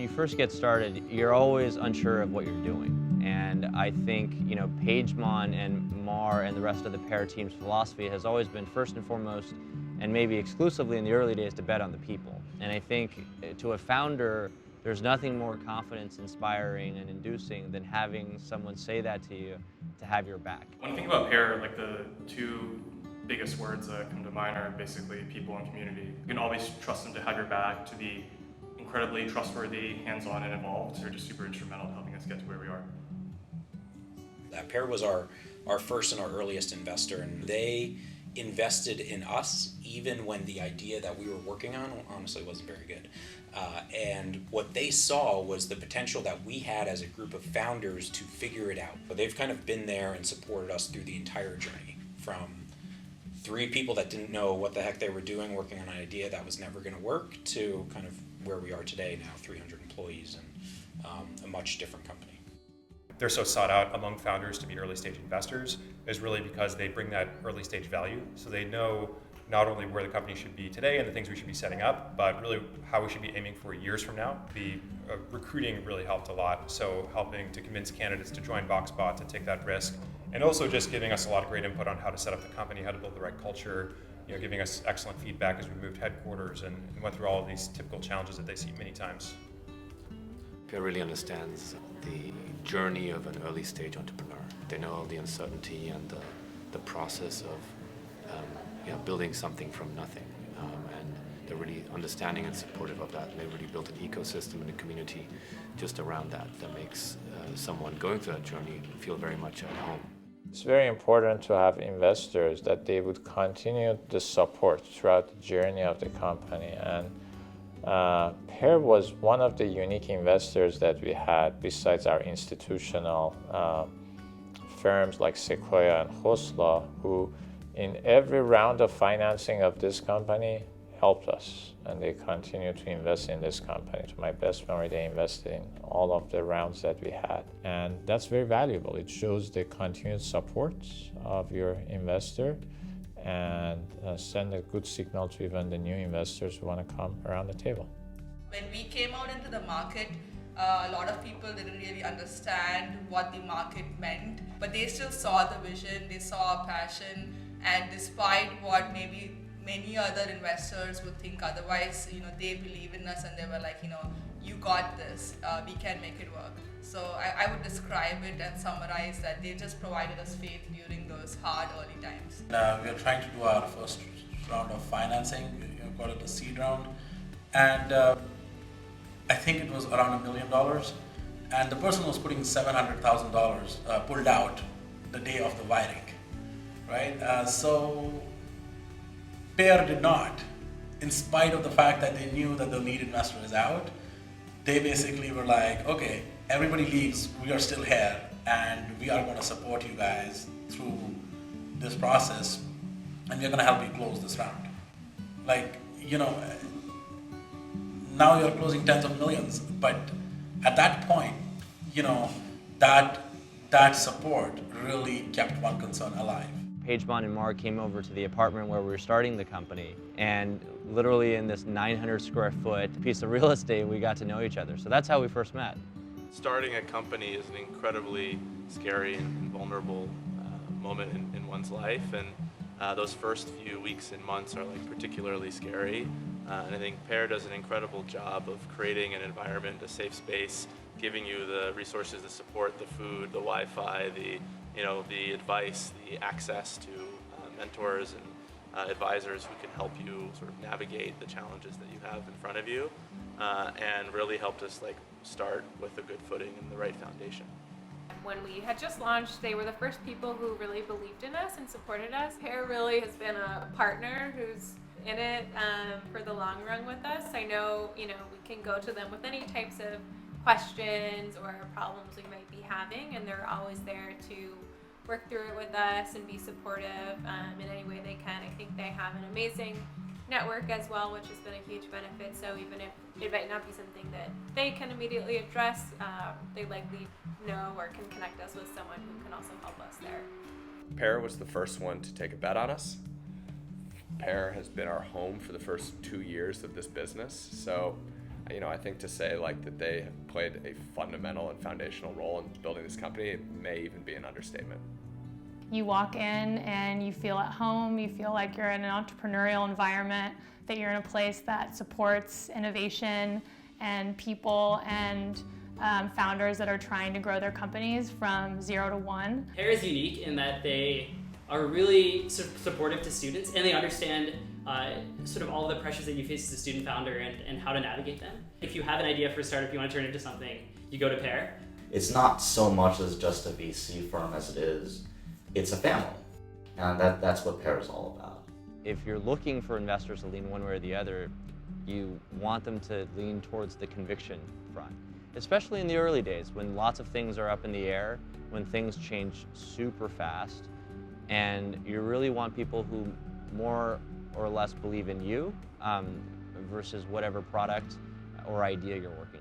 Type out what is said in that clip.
you first get started, you're always unsure of what you're doing. And I think, Pagemon and Mar and the rest of the Pear team's philosophy has always been first and foremost, and maybe exclusively in the early days, to bet on the people. And I think to a founder, there's nothing more confidence inspiring and inducing than having someone say that to you, to have your back. When you think about Pear, like the two biggest words that come to mind are basically people and community. You can always trust them to have your back, to be incredibly trustworthy, hands-on, and involved. They're just super instrumental in helping us get to where we are. Pear was our first and our earliest investor, and they invested in us even when the idea that we were working on honestly wasn't very good. And what they saw was the potential that we had as a group of founders to figure it out. But they've kind of been there and supported us through the entire journey, from 3 people that didn't know what the heck they were doing working on an idea that was never going to work to kind of where we are today now, 300 employees and a much different company. They're so sought out among founders to be early stage investors is really because they bring that early stage value. So they know not only where the company should be today and the things we should be setting up, but really how we should be aiming for years from now. Recruiting really helped a lot. So helping to convince candidates to join VoxBot, to take that risk, and also just giving us a lot of great input on how to set up the company, how to build the right culture, giving us excellent feedback as we moved headquarters and went through all of these typical challenges that they see many times. Pear really understands the journey of an early stage entrepreneur. They know the uncertainty and the process of building something from nothing. And they're really understanding and supportive of that. And they really built an ecosystem and a community just around that makes someone going through that journey feel very much at home. It's very important to have investors that they would continue the support throughout the journey of the company. And Pear was one of the unique investors that we had besides our institutional firms like Sequoia and Khosla, who in every round of financing of this company helped us, and they continue to invest in this company. To my best memory, they invested in all of the rounds that we had, and that's very valuable. It shows the continued support of your investor and send a good signal to even the new investors who want to come around the table. When we came out into the market, a lot of people didn't really understand what the market meant, but they still saw the vision, they saw our passion, and despite what maybe many other investors would think otherwise, they believe in us and they were like, you got this, we can make it work. So I would describe it and summarize that they just provided us faith during those hard early times. We are trying to do our first round of financing, we call it a seed round, and I think it was around $1 million, and the person was putting $700,000 pulled out the day of the wiring, right? So Pear did not, in spite of the fact that they knew that the lead investor is out. They basically were like, okay, everybody leaves, we are still here, and we are going to support you guys through this process, and we're going to help you close this round. Now you're closing tens of millions, but at that point, that support really kept one concern alive. Pagemon and Mark came over to the apartment where we were starting the company, and literally in this 900 square foot piece of real estate, we got to know each other. So that's how we first met. Starting a company is an incredibly scary and vulnerable moment in one's life, and those first few weeks and months are particularly scary. And I think Pear does an incredible job of creating an environment, a safe space, giving you the resources, the support, the food, the Wi-Fi, the advice, the access to mentors and advisors who can help you sort of navigate the challenges that you have in front of you, and really helped us start with a good footing and the right foundation. When we had just launched, they were the first people who really believed in us and supported us. Pear really has been a partner who's in it for the long run with us. I know, we can go to them with any types of questions or problems we might be having, and they're always there to work through it with us and be supportive in any way they can. I think they have an amazing network as well, which has been a huge benefit. So even if it might not be something that they can immediately address, they likely know or can connect us with someone who can also help us there. Pear was the first one to take a bet on us. Pear has been our home for the first 2 years of this business. So I think to say like that they have played a fundamental and foundational role in building this company may even be an understatement. You walk in and you feel at home, you feel like you're in an entrepreneurial environment, that you're in a place that supports innovation and people and founders that are trying to grow their companies from 0 to 1. Pear is unique in that they are really supportive to students, and they understand sort of all of the pressures that you face as a student founder and how to navigate them. If you have an idea for a startup you want to turn into something, you go to Pear. It's not so much as just a VC firm as it is, it's a family. And that's what Pear is all about. If you're looking for investors to lean one way or the other, you want them to lean towards the conviction front. Especially in the early days when lots of things are up in the air, when things change super fast, and you really want people who more or less believe in you versus whatever product or idea you're working on.